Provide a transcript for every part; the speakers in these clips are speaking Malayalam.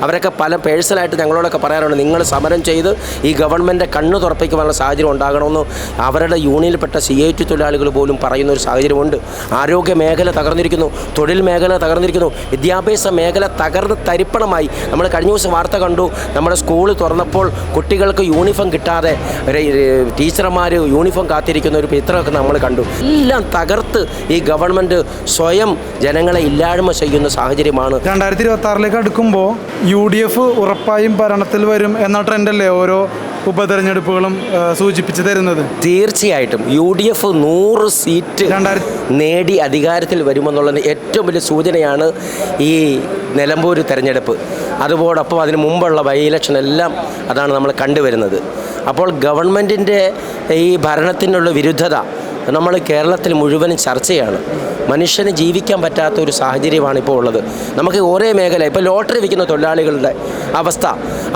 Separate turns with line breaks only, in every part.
അവരൊക്കെ പല പേഴ്സണലായിട്ട് ഞങ്ങളോടൊക്കെ പറയാറുണ്ട്, നിങ്ങൾ സമരം ചെയ്ത് ഈ ഗവൺമെൻറ് കണ്ണ് തുറപ്പിക്കുവാനുള്ള സാഹചര്യം ഉണ്ടാകണമെന്ന് അവരുടെ യൂണിയനിൽപ്പെട്ട CIT തൊഴിലാളികൾ പോലും പറയുന്ന ഒരു സാഹചര്യമുണ്ട്. ആരോഗ്യ മേഖല തകർന്നിരിക്കുന്നു, തൊഴിൽ മേഖല തകർന്നിരിക്കുന്നു, വിദ്യാഭ്യാസ മേഖല തകർന്ന് തരിപ്പണമായി. നമ്മൾ കഴിഞ്ഞ ദിവസം വാർത്ത കണ്ടു, നമ്മുടെ സ്കൂൾ തുറന്നപ്പോൾ കുട്ടികൾക്ക് യൂണിഫോം കിട്ടാതെ ടീച്ചർമാർ യൂണിഫോം കാത്തിരിക്കുന്ന ഒരു ചിത്രമൊക്കെ നമ്മൾ കണ്ടു. എല്ലാം തകർത്ത് ഈ ഗവൺമെൻറ് സ്വയം ജനങ്ങളെ ഇല്ലായ്മ ചെയ്യുന്ന സാഹചര്യമാണ്.
2026 അടുക്കുമ്പോൾ UDF ഉറപ്പായും ഭരണത്തിൽ വരും എന്ന ട്രെൻഡല്ലേ ഓരോ ഉപതെരഞ്ഞെടുപ്പുകളും സൂചിപ്പിച്ചു തരുന്നത്?
തീർച്ചയായിട്ടും UDF 100 സീറ്റ് നേടി അധികാരത്തിൽ വരുമെന്നുള്ളതിന് ഏറ്റവും വലിയ സൂചനയാണ് ഈ നിലമ്പൂർ തെരഞ്ഞെടുപ്പ്. അതോടൊപ്പം അതിന് മുമ്പുള്ള ബൈ ഇലക്ഷൻ എല്ലാം അതാണ് നമ്മൾ കണ്ടുവരുന്നത്. അപ്പോൾ ഗവൺമെൻറ്റിൻ്റെ ഈ ഭരണത്തിനുള്ള വിരുദ്ധത നമ്മൾ കേരളത്തിൽ മുഴുവനും ചർച്ചയാണ്. മനുഷ്യന് ജീവിക്കാൻ പറ്റാത്ത ഒരു സാഹചര്യമാണ് ഇപ്പോൾ ഉള്ളത്. നമുക്ക് ഓരോ മേഖല, ഇപ്പോൾ ലോട്ടറി വിൽക്കുന്ന തൊഴിലാളികളുടെ അവസ്ഥ,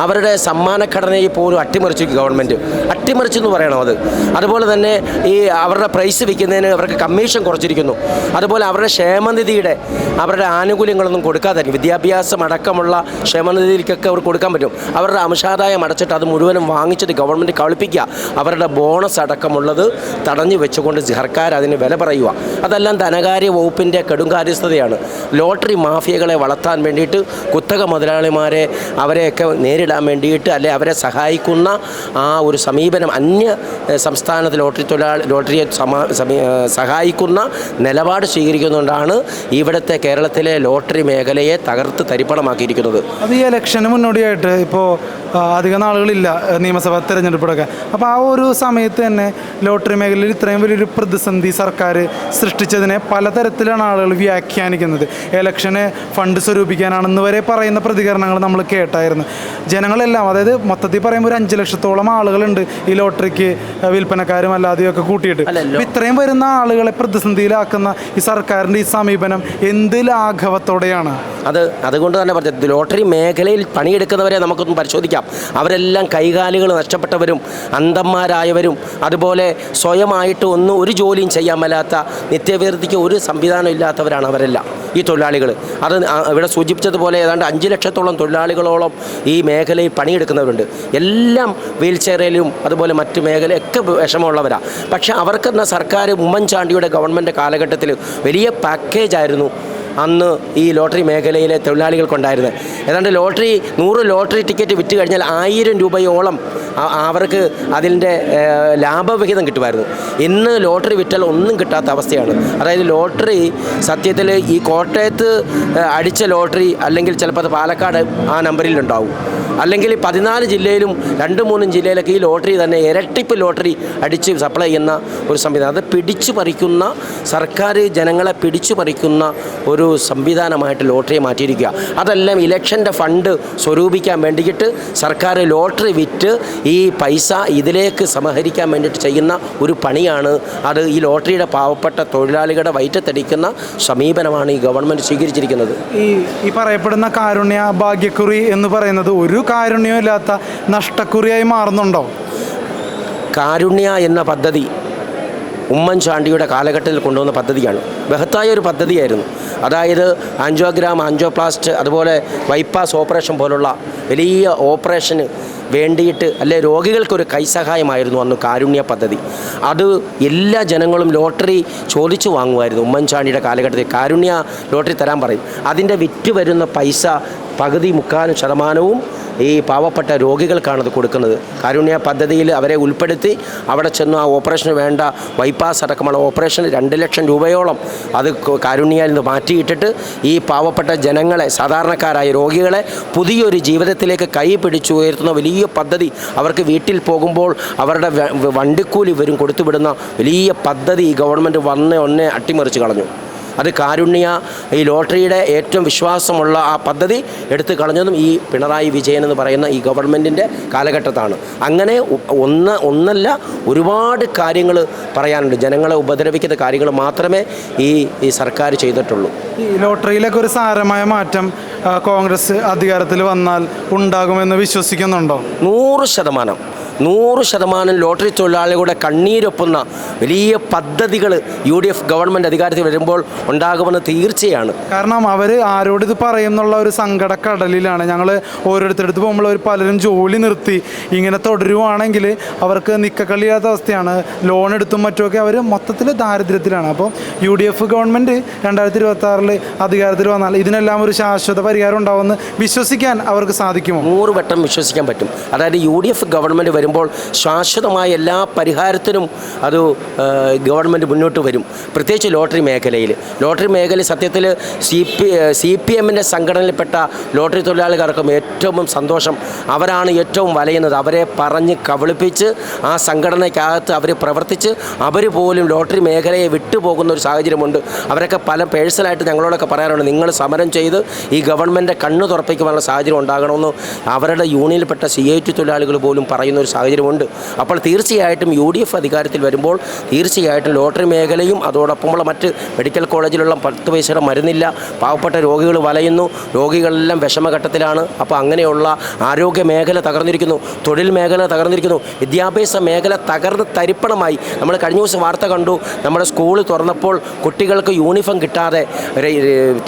അവരുടെ സമ്മാനഘടനയെ പോലും അട്ടിമറിച്ചു ഗവൺമെൻറ്. അട്ടിമറിച്ചെന്ന് പറയണം അത്. അതുപോലെ തന്നെ ഈ അവരുടെ പ്രൈസ് വിൽക്കുന്നതിന് അവർക്ക് കമ്മീഷൻ കുറച്ചിരിക്കുന്നു. അതുപോലെ അവരുടെ ക്ഷേമനിധിയുടെ അവരുടെ ആനുകൂല്യങ്ങളൊന്നും കൊടുക്കാതെ, വിദ്യാഭ്യാസം അടക്കമുള്ള ക്ഷേമനിധിയിലേക്കൊക്കെ അവർ കൊടുക്കാൻ പറ്റും. അവരുടെ അംശാദായം അടച്ചിട്ട് അത് മുഴുവനും വാങ്ങിച്ചിട്ട് ഗവൺമെൻറ് കളിപ്പിക്കുക. അവരുടെ ബോണസ് അടക്കമുള്ളത് തടഞ്ഞു വെച്ചുകൊണ്ട് സർക്കാർ അതിന് വില പറയുക. അതെല്ലാം ധനകാര്യ വകുപ്പിൻ്റെ കടുംകാര്യസ്ഥതയാണ്. ലോട്ടറി മാഫിയകളെ വളർത്താൻ വേണ്ടിയിട്ട്, കുത്തക മുതലാളിമാരെ അവരെയൊക്കെ നേരിടാൻ വേണ്ടിയിട്ട്, അല്ലെ അവരെ സഹായിക്കുന്ന ആ ഒരു സമീപനം, അന്യ സംസ്ഥാനത്ത് ലോട്ടറിയെ സഹായിക്കുന്ന നിലപാട് സ്വീകരിക്കുന്നതുകൊണ്ടാണ് ഇവിടുത്തെ കേരളത്തിലെ ലോട്ടറി മേഖലയെ തകർത്ത് തരിപ്പണമാക്കിയിരിക്കുന്നത്.
അത് ഈ ഇലക്ഷന് മുന്നോടിയായിട്ട് ഇപ്പോൾ അധികം നാളുകളില്ല നിയമസഭാ തെരഞ്ഞെടുപ്പിലൊക്കെ. അപ്പോൾ ആ ഒരു സമയത്ത് തന്നെ ലോട്ടറി മേഖലയിൽ ഇത്രയും വലിയൊരു പ്രതിസന്ധി സർക്കാർ സൃഷ്ടിച്ചതിനെ പലതരത്തിലാണ് ആളുകൾ വ്യാഖ്യാനിക്കുന്നത്. ഇലക്ഷന് ഫണ്ട് സ്വരൂപിക്കാനാണെന്ന് വരെ പറയുന്ന പ്രതികരണങ്ങൾ നമ്മൾ കേട്ടായിരുന്നു. ജനങ്ങളെല്ലാം, അതായത് മൊത്തത്തിൽ പറയുമ്പോൾ ഒരു 5 ലക്ഷത്തോളം ആളുകളുണ്ട് ഈ ലോട്ടറിക്ക് വിൽപ്പനക്കാരും അല്ലാതെയൊക്കെ കൂട്ടിയിട്ട്. ഇത്രയും വരുന്ന ആളുകളെ പ്രതിസന്ധിയിലാക്കുന്ന ഈ സർക്കാരിൻ്റെ ഈ സമീപനം എന്ത് ലാഘവത്തോടെയാണ്?
അതുകൊണ്ട് തന്നെ പറഞ്ഞത്, ലോട്ടറി മേഖലയിൽ പണിയെടുക്കുന്നവരെ നമുക്കൊന്ന് പരിശോധിക്കാം. അവരെല്ലാം കൈകാലുകൾ നഷ്ടപ്പെട്ടവരും അന്ധന്മാരായവരും, അതുപോലെ സ്വയമായിട്ട് ഒരു ജോലിയും ചെയ്യാൻ മേലാത്ത, നിത്യവൃത്തിക്ക് ഒരു സംവിധാനം ഇല്ലാത്തവരാണ് അവരെല്ലാം ഈ തൊഴിലാളികൾ. അത് ഇവിടെ സൂചിപ്പിച്ചതുപോലെ ഏതാണ്ട് 5 ലക്ഷത്തോളം തൊഴിലാളികളോളം ഈ മേഖലയിൽ പണിയെടുക്കുന്നവരുണ്ട്. എല്ലാം വീൽ ചെയറിലും അതുപോലെ മറ്റു മേഖലയൊക്കെ വിഷമമുള്ളവരാണ്. പക്ഷേ അവർക്കെന്ന സർക്കാർ ഉമ്മൻചാണ്ടിയുടെ ഗവൺമെൻറ് കാലഘട്ടത്തിൽ വലിയ പാക്കേജായിരുന്നു അന്ന് ഈ ലോട്ടറി മേഖലയിലെ തൊഴിലാളികൾക്കുണ്ടായിരുന്നത്. ഏതാണ്ട് 100 ലോട്ടറി ടിക്കറ്റ് വിറ്റ് കഴിഞ്ഞാൽ 1000 രൂപയോളം അവർക്ക് അതിൻ്റെ ലാഭവിഹിതം കിട്ടുമായിരുന്നു. ഇന്ന് ലോട്ടറി വിറ്റാൽ ഒന്നും കിട്ടാത്ത അവസ്ഥയാണ്. അതായത് ലോട്ടറി സത്യത്തിൽ ഈ കോട്ടയത്ത് അടിച്ച ലോട്ടറി അല്ലെങ്കിൽ ചിലപ്പോൾ അത് പാലക്കാട് ആ നമ്പറിലുണ്ടാവും, അല്ലെങ്കിൽ 14 ജില്ലയിലും 2-3 ജില്ലയിലൊക്കെ ഈ ലോട്ടറി തന്നെ ഇരട്ടിപ്പ് ലോട്ടറി അടിച്ച് സപ്ലൈ ചെയ്യുന്ന ഒരു സംവിധാനം. അത് പിടിച്ചു പറിക്കുന്ന, സർക്കാർ ജനങ്ങളെ പിടിച്ചു പറിക്കുന്ന ഒരു സംവിധാനമായിട്ട് ലോട്ടറിയെ മാറ്റിയിരിക്കുക. അതെല്ലാം ഇലക്ഷൻ്റെ ഫണ്ട് സ്വരൂപിക്കാൻ വേണ്ടിയിട്ട് സർക്കാർ ലോട്ടറി വിറ്റ് ഈ പൈസ ഇതിലേക്ക് സമാഹരിക്കാൻ വേണ്ടിയിട്ട് ചെയ്യുന്ന ഒരു പണിയാണ്. അത് ഈ ലോട്ടറിയുടെ പാവപ്പെട്ട തൊഴിലാളികളുടെ വയറ്റത്തടിക്കുന്ന സമീപനമാണ് ഈ ഗവൺമെൻറ് സ്വീകരിച്ചിരിക്കുന്നത്.
ഈ പറയപ്പെടുന്ന കാരുണ്യ ഭാഗ്യക്കുറി എന്ന് പറയുന്നത് ഒരു കാരുണ്യവും ഇല്ലാത്ത നഷ്ടക്കുറിയായി മാറുന്നുണ്ടോ?
കാരുണ്യ എന്ന പദ്ധതി ഉമ്മൻചാണ്ടിയുടെ കാലഘട്ടത്തിൽ കൊണ്ടുവന്ന പദ്ധതിയാണ്. ബൃഹത്തായ ഒരു പദ്ധതിയായിരുന്നു. അതായത് ആൻജിയോഗ്രാം, ആൻജിയോപ്ലാസ്റ്റ്, അതുപോലെ ബൈപ്പാസ് ഓപ്പറേഷൻ പോലുള്ള വലിയ ഓപ്പറേഷന് വേണ്ടിയിട്ട്, അല്ലെ രോഗികൾക്കൊരു കൈസഹായമായിരുന്നു അന്ന് കാരുണ്യ പദ്ധതി. അത് എല്ലാ ജനങ്ങളും ലോട്ടറി ചോദിച്ചു വാങ്ങുമായിരുന്നു. ഉമ്മൻചാണ്ടിയുടെ കാലഘട്ടത്തിൽ കാരുണ്യ ലോട്ടറി തരാൻ പറയും. അതിൻ്റെ വിറ്റ് വരുന്ന പൈസ പകുതി 30% ഈ പാവപ്പെട്ട രോഗികൾക്കാണത് കൊടുക്കുന്നത്. കാരുണ്യ പദ്ധതിയിൽ അവരെ ഉൾപ്പെടുത്തി അവിടെ ചെന്ന് ആ ഓപ്പറേഷന് വേണ്ട ബൈപ്പാസ് അടക്കമുള്ള ഓപ്പറേഷന് 2 ലക്ഷം രൂപയോളം അത് കാരുണ്യയിൽ നിന്ന് മാറ്റിയിട്ടിട്ട് ഈ പാവപ്പെട്ട ജനങ്ങളെ, സാധാരണക്കാരായ രോഗികളെ പുതിയൊരു ജീവിതത്തിലേക്ക് കൈ പിടിച്ചുയർത്തുന്ന വലിയ പദ്ധതി. അവർക്ക് വീട്ടിൽ പോകുമ്പോൾ അവരുടെ വണ്ടിക്കൂലി ഇവരും കൊടുത്തുവിടുന്ന വലിയ പദ്ധതി ഈ ഗവൺമെൻറ് ഒന്നേ അട്ടിമറിച്ച് കളഞ്ഞു. അത് കാരുണ്യ, ഈ ലോട്ടറിയുടെ ഏറ്റവും വിശ്വാസമുള്ള ആ പദ്ധതി എടുത്തു കളഞ്ഞതും ഈ പിണറായി വിജയൻ എന്ന് പറയുന്ന ഈ ഗവൺമെൻറ്റിൻ്റെ കാലഘട്ടത്താണ്. അങ്ങനെ ഒന്നല്ല ഒരുപാട് കാര്യങ്ങൾ പറയാനുണ്ട്. ജനങ്ങളെ ഉപദ്രവിക്കുന്ന കാര്യങ്ങൾ മാത്രമേ ഈ സർക്കാർ ചെയ്തിട്ടുള്ളൂ.
ഈ ലോട്ടറിയിലൊക്കെ ഒരു സാരമായ മാറ്റം കോൺഗ്രസ് അധികാരത്തിൽ വന്നാൽ ഉണ്ടാകുമെന്ന് വിശ്വസിക്കുന്നുണ്ടോ?
100% ലോട്ടറി തൊഴിലാളികളുടെ കണ്ണീരൊപ്പുന്ന വലിയ പദ്ധതികൾ UDF ഗവൺമെൻറ് അധികാരത്തിൽ വരുമ്പോൾ ഉണ്ടാകുമെന്ന് തീർച്ചയാണ്.
കാരണം അവർ ആരോടിത് പറയുന്നുള്ള ഒരു സങ്കടക്കടലിലാണ്. ഞങ്ങൾ ഓരോരുത്തരടുത്ത് പോകുമ്പോൾ അവർ പലരും ജോലി നിർത്തി ഇങ്ങനെ തുടരുവാണെങ്കിൽ അവർക്ക് നിക്കക്കളിയാത്ത അവസ്ഥയാണ്. ലോൺ എടുത്തും മറ്റുമൊക്കെ അവർ മൊത്തത്തിൽ ദാരിദ്ര്യത്തിലാണ്. അപ്പോൾ UDF ഗവൺമെൻറ് 2026 അധികാരത്തിൽ വന്നാൽ ഇതിനെല്ലാം ഒരു ശാശ്വത പരിഹാരം ഉണ്ടാവുമെന്ന് വിശ്വസിക്കാൻ അവർക്ക് സാധിക്കുമോ?
100 വട്ടം വിശ്വസിക്കാൻ പറ്റും. അതായത് UDF ഗവൺമെൻറ് വരുമ്പോൾ ശാശ്വതമായ എല്ലാ പരിഹാരത്തിനും അത് ഗവൺമെൻറ് മുന്നോട്ട് വരും. പ്രത്യേകിച്ച് ലോട്ടറി മേഖല സത്യത്തിൽ CPM സംഘടനയിൽപ്പെട്ട ലോട്ടറി തൊഴിലാളികൾക്കും ഏറ്റവും സന്തോഷം. അവരാണ് ഏറ്റവും വലയുന്നത്. അവരെ പറഞ്ഞ് കബളിപ്പിച്ച് ആ സംഘടനയ്ക്കകത്ത് അവർ പ്രവർത്തിച്ച് അവർ പോലും ലോട്ടറി മേഖലയെ വിട്ടുപോകുന്ന ഒരു സാഹചര്യമുണ്ട്. അവരൊക്കെ പല പേഴ്സണലായിട്ട് ഞങ്ങളോടൊക്കെ പറയാറുണ്ട്, നിങ്ങൾ സമരം ചെയ്ത് ഈ ഗവൺമെൻറ് കണ്ണു തുറപ്പിക്കുവാനുള്ള സാഹചര്യം ഉണ്ടാകണമെന്ന് അവരുടെ യൂണിയനിൽപ്പെട്ട CIT തൊഴിലാളികൾ പോലും പറയുന്ന ഒരു സാഹചര്യമുണ്ട്. അപ്പോൾ തീർച്ചയായിട്ടും UDF അധികാരത്തിൽ വരുമ്പോൾ തീർച്ചയായിട്ടും ലോട്ടറി മേഖലയും അതോടൊപ്പമുള്ള മറ്റ് മെഡിക്കൽ കോളേജിലുള്ള 10 പൈസയുടെ മരുന്നില്ല, പാവപ്പെട്ട രോഗികൾ വലയുന്നു, രോഗികളെല്ലാം വിഷമഘട്ടത്തിലാണ്. അപ്പോൾ അങ്ങനെയുള്ള ആരോഗ്യ മേഖല തകർന്നിരിക്കുന്നു, തൊഴിൽ മേഖല തകർന്നിരിക്കുന്നു, വിദ്യാഭ്യാസ മേഖല തകർന്ന് തരിപ്പണമായി. നമ്മൾ കഴിഞ്ഞ ദിവസം വാർത്ത കണ്ടു, നമ്മുടെ സ്കൂൾ തുറന്നപ്പോൾ കുട്ടികൾക്ക് യൂണിഫോം കിട്ടാതെ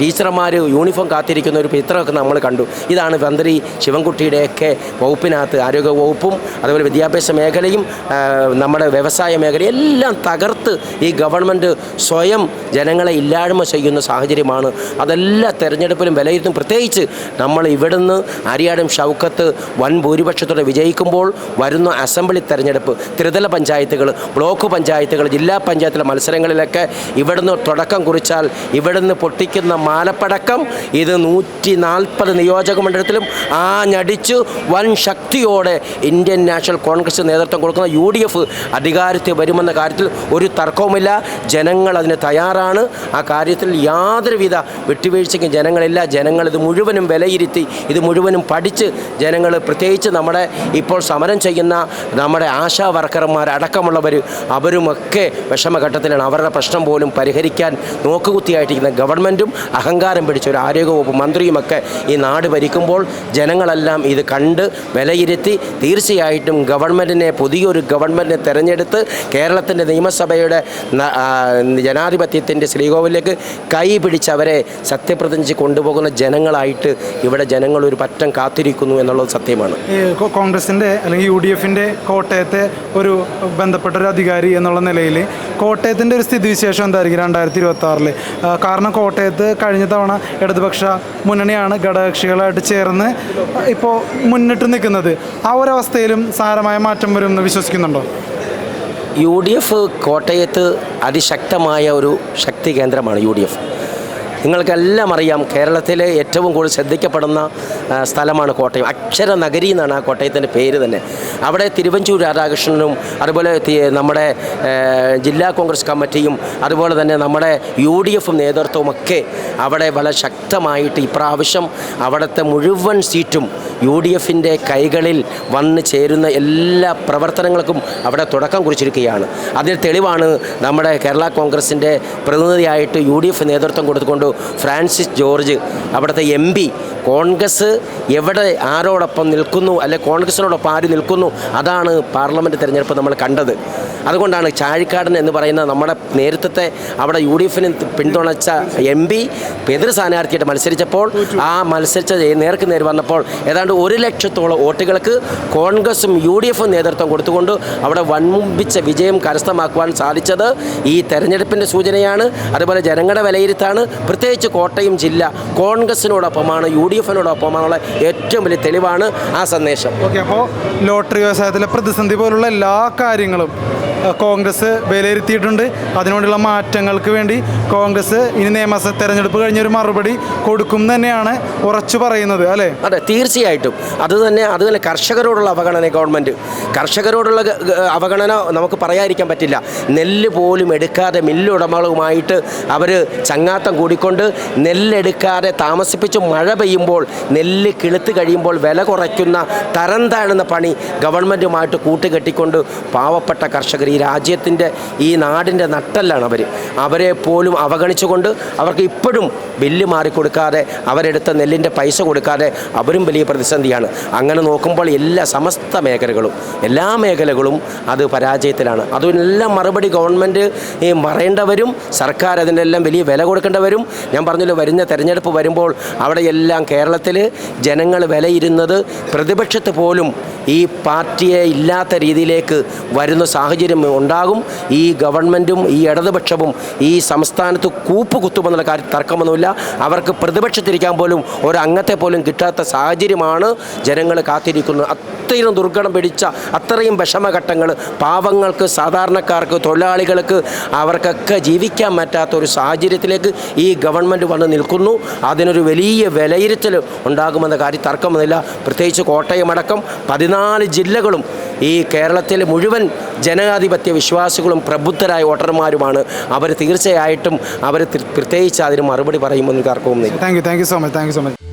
ടീച്ചർമാർ യൂണിഫോം കാത്തിരിക്കുന്ന ഒരു ചിത്രമൊക്കെ നമ്മൾ കണ്ടു. ഇതാണ് മന്ത്രി ശിവൻകുട്ടിയുടെയൊക്കെ വകുപ്പിനകത്ത് ആരോഗ്യ വകുപ്പും അതുപോലെ വിദ്യാഭ്യാസ മേഖലയും നമ്മുടെ വ്യവസായ മേഖലയും എല്ലാം തകർത്ത് ഈ ഗവൺമെൻറ് സ്വയം ജനങ്ങളെ ഇല്ലായ്മ ചെയ്യുന്ന സാഹചര്യമാണ്. അതെല്ലാ തെരഞ്ഞെടുപ്പിലും വിലയിരുത്തും. പ്രത്യേകിച്ച് നമ്മൾ ഇവിടുന്ന് അരിയാടും ഷൗക്കത്ത് വൻ ഭൂരിപക്ഷത്തോടെ വിജയിക്കുമ്പോൾ വരുന്ന അസംബ്ലി തെരഞ്ഞെടുപ്പ്, ത്രിതല പഞ്ചായത്തുകൾ, ബ്ലോക്ക് പഞ്ചായത്തുകൾ, ജില്ലാ പഞ്ചായത്തിലെ മത്സരങ്ങളിലൊക്കെ ഇവിടുന്ന് തുടക്കം കുറിച്ചാൽ ഇവിടുന്ന് പൊട്ടിക്കുന്ന മാലപ്പടക്കം ഇത് 140 നിയോജക മണ്ഡലത്തിലും ആഞ്ഞടിച്ച് വൻ ശക്തിയോടെ ഇന്ത്യൻ നാഷണൽ കോൺഗ്രസ് നേതൃത്വം കൊടുക്കുന്ന UDF അധികാരത്തിൽ വരുമെന്ന കാര്യത്തിൽ ഒരു തർക്കവുമില്ല. ജനങ്ങൾ അതിന് തയ്യാറാണ്. ആ കാര്യത്തിൽ യാതൊരുവിധ വിട്ടുവീഴ്ചയ്ക്കും ജനങ്ങളില്ല. ജനങ്ങൾ ഇത് മുഴുവനും വിലയിരുത്തി, ഇത് മുഴുവനും പഠിച്ച് ജനങ്ങൾ, പ്രത്യേകിച്ച് നമ്മുടെ ഇപ്പോൾ സമരം ചെയ്യുന്ന നമ്മുടെ ആശാ വർക്കർമാരടക്കമുള്ളവർ അവരുമൊക്കെ വിഷമഘട്ടത്തിലാണ്. അവരുടെ പ്രശ്നം പോലും പരിഹരിക്കാൻ നോക്കുകുത്തിയായിട്ടിരിക്കുന്ന ഗവൺമെൻറ്റും അഹങ്കാരം പിടിച്ച ഒരു ആരോഗ്യവകുപ്പ് മന്ത്രിയുമൊക്കെ ഈ നാട് ഭരിക്കുമ്പോൾ ജനങ്ങളെല്ലാം ഇത് കണ്ട് വിലയിരുത്തി തീർച്ചയായിട്ടും പുതിയൊരു ഗവൺമെൻറ്റിനെ തിരഞ്ഞെടുത്ത് കേരളത്തിൻ്റെ നിയമസഭയുടെ ജനാധിപത്യത്തിൻ്റെ ശ്രീകോവിലേക്ക് കൈ പിടിച്ചവരെ സത്യപ്രതിജ്ഞ കൊണ്ടുപോകുന്ന ജനങ്ങളായിട്ട് ഇവിടെ ജനങ്ങൾ ഒരു പറ്റം കാത്തിരിക്കുന്നു എന്നുള്ളത് സത്യമാണ്.
കോൺഗ്രസിൻ്റെ അല്ലെങ്കിൽ UDFൻ്റെ കോട്ടയത്തെ ഒരു ബന്ധപ്പെട്ട ഒരു അധികാരി എന്നുള്ള നിലയിൽ കോട്ടയത്തിൻ്റെ ഒരു സ്ഥിതിവിശേഷം എന്തായിരിക്കും 2026? കാരണം കോട്ടയത്ത് കഴിഞ്ഞ തവണ ഇടതുപക്ഷ മുന്നണിയാണ് ഘടകകക്ഷികളായിട്ട് ചേർന്ന് ഇപ്പോൾ മുന്നിട്ട് നിൽക്കുന്നത്. ആ ഒരവസ്ഥയിലും സാരമായ മാറ്റം വരുമെന്ന് വിശ്വസിക്കുന്നുണ്ടോ?
UDF കോട്ടയത്ത് അതിശക്തമായ ഒരു ശക്തി കേന്ദ്രമാണ് UDF. നിങ്ങൾക്കെല്ലാം അറിയാം, കേരളത്തിലെ ഏറ്റവും കൂടുതൽ ശ്രദ്ധിക്കപ്പെടുന്ന സ്ഥലമാണ് കോട്ടയം. അക്ഷര നഗരി എന്നാണ് ആ കോട്ടയത്തിൻ്റെ പേര് തന്നെ. അവിടെ തിരുവഞ്ചൂർ രാധാകൃഷ്ണനും അതുപോലെ നമ്മുടെ ജില്ലാ കോൺഗ്രസ് കമ്മിറ്റിയും അതുപോലെ തന്നെ നമ്മുടെ UDF നേതൃത്വമൊക്കെ അവിടെ വളരെ ശക്തമായിട്ട് ഇപ്രാവശ്യം അവിടുത്തെ മുഴുവൻ സീറ്റും UDFൻ്റെ കൈകളിൽ വന്ന് ചേരുന്ന എല്ലാ പ്രവർത്തനങ്ങൾക്കും അവിടെ തുടക്കം കുറിച്ചിരിക്കുകയാണ്. അതിന് തെളിവാണ് നമ്മുടെ കേരള കോൺഗ്രസിൻ്റെ പ്രതിനിധിയായിട്ട് UDF നേതൃത്വം കൊടുത്തുകൊണ്ട് ഫ്രാൻസിസ് ജോർജ് അവിടുത്തെ MP കോൺഗ്രസ് എവിടെ ആരോടൊപ്പം നിൽക്കുന്നു, അല്ലെ കോൺഗ്രസിനോടൊപ്പം ആര് നിൽക്കുന്നു, അതാണ് പാർലമെൻറ്റ് തിരഞ്ഞെടുപ്പ് നമ്മൾ കണ്ടത്. അതുകൊണ്ടാണ് ചാഴിക്കാടൻ എന്ന് പറയുന്ന നമ്മുടെ നേതൃത്വത്തെ അവിടെ UDFന് പിന്തുണച്ച MP എതിർ സ്ഥാനാർത്ഥിയായിട്ട് മത്സരിച്ചപ്പോൾ ആ മത്സരിച്ച നേർക്ക് നേർ വന്നപ്പോൾ ഏതാണ്ട് 1 ലക്ഷത്തോളം വോട്ടുകൾക്ക് കോൺഗ്രസും UDFും നേതൃത്വം കൊടുത്തുകൊണ്ട് അവിടെ വൻപിച്ച വിജയം കരസ്ഥമാക്കുവാൻ സാധിച്ചത് ഈ തെരഞ്ഞെടുപ്പിൻ്റെ സൂചനയാണ്. അതുപോലെ ജനങ്ങളുടെ വിലയിരുത്താണ്. പ്രത്യേകിച്ച് കോട്ടയം ജില്ല കോൺഗ്രസിനോടൊപ്പമാണ്, UDFിനോടൊപ്പമാണുള്ള ഏറ്റവും വലിയ തെളിവാണ് ആ സന്ദേശം.
ഓക്കെ, അപ്പോൾ ലോട്ടറി വ്യവസായത്തിലെ പ്രതിസന്ധി പോലുള്ള എല്ലാ കാര്യങ്ങളും കോൺഗ്രസ് വിലയിരുത്തിയിട്ടുണ്ട്. അതിനോടുള്ള മാറ്റങ്ങൾക്ക് വേണ്ടി കോൺഗ്രസ് ഇനി നിയമസഭ തെരഞ്ഞെടുപ്പ് കഴിഞ്ഞൊരു മറുപടി കൊടുക്കും തന്നെയാണ് ഉറച്ചു പറയുന്നത്, അല്ലേ?
അതെ, തീർച്ചയായിട്ടും. അത് തന്നെ കർഷകരോടുള്ള അവഗണന, കർഷകരോടുള്ള അവഗണന നമുക്ക് പറയാതിരിക്കാൻ പറ്റില്ല. നെല്ല് പോലും എടുക്കാതെ മില്ലുടമകളുമായിട്ട് അവർ ചങ്ങാത്തം കൂടിക്കൊണ്ട് നെല്ലെടുക്കാതെ താമസിപ്പിച്ച് മഴ പെയ്യുമ്പോൾ നെല്ല് കിളുത്ത് കഴിയുമ്പോൾ വില കുറയ്ക്കുന്ന തരം താഴുന്ന പണി ഗവൺമെൻറ്റുമായിട്ട് കൂട്ടുകെട്ടിക്കൊണ്ട് പാവപ്പെട്ട കർഷകർ പ്രവർത്തകർ, ഈ രാജ്യത്തിൻ്റെ ഈ നാടിൻ്റെ നട്ടെല്ലാണ് അവരെ പോലും അവഗണിച്ചുകൊണ്ട് അവർക്ക് ഇപ്പോഴും ബില്ല് മാറിക്കൊടുക്കാതെ അവരെടുത്ത നെല്ലിൻ്റെ പൈസ കൊടുക്കാതെ അവരും വലിയ പ്രതിസന്ധിയാണ്. അങ്ങനെ നോക്കുമ്പോൾ സമസ്ത മേഖലകളും എല്ലാ മേഖലകളും അത് പരാജയത്തിലാണ്. അതിനെല്ലാം മറുപടി ഗവൺമെൻറ് പറയേണ്ടവരും സർക്കാർ അതിനെല്ലാം വലിയ വില കൊടുക്കേണ്ടവരും. ഞാൻ പറഞ്ഞല്ലോ, വരുന്ന തെരഞ്ഞെടുപ്പ് വരുമ്പോൾ അവിടെയെല്ലാം കേരളത്തിൽ ജനങ്ങൾ വിലയിരുന്നത് പ്രതിപക്ഷത്ത് പോലും ഈ പാർട്ടിയെ ഇല്ലാത്ത രീതിയിലേക്ക് വരുന്ന സാഹചര്യം ഉണ്ടാകും. ഈ ഗവൺമെൻറ്റും ഈ ഇടതുപക്ഷവും ഈ സംസ്ഥാനത്ത് കൂപ്പ് കുത്തുമെന്നുള്ള കാര്യം തർക്കമൊന്നുമില്ല. അവർക്ക് പ്രതിപക്ഷത്തിരിക്കാൻ പോലും ഒരംഗത്തെ പോലും കിട്ടാത്ത സാഹചര്യമാണ് ജനങ്ങൾ കാത്തിരിക്കുന്നത്. അത്രയും ദുർഘടം പിടിച്ച അത്രയും വിഷമഘട്ടങ്ങൾ പാവങ്ങൾക്ക്, സാധാരണക്കാർക്ക്, തൊഴിലാളികൾക്ക് അവർക്കൊക്കെ ജീവിക്കാൻ പറ്റാത്ത ഒരു സാഹചര്യത്തിലേക്ക് ഈ ഗവൺമെൻറ് വന്ന് നിൽക്കുന്നു. അതിനൊരു വലിയ വിലയിരുത്തൽ ഉണ്ടാകുമെന്ന കാര്യം തർക്കമൊന്നുമില്ല. പ്രത്യേകിച്ച് കോട്ടയമടക്കം 14 ജില്ലകളും ഈ കേരളത്തിലെ മുഴുവൻ ജനാധിപത്യ വിശ്വാസികളും പ്രബുദ്ധരായ വോട്ടർമാരുമാണ്. അവർ തീർച്ചയായിട്ടും പ്രത്യേകിച്ച് അതിന് മറുപടി പറയുമെന്ന് തർക്കമൊന്നുമില്ല.
Thank you so much.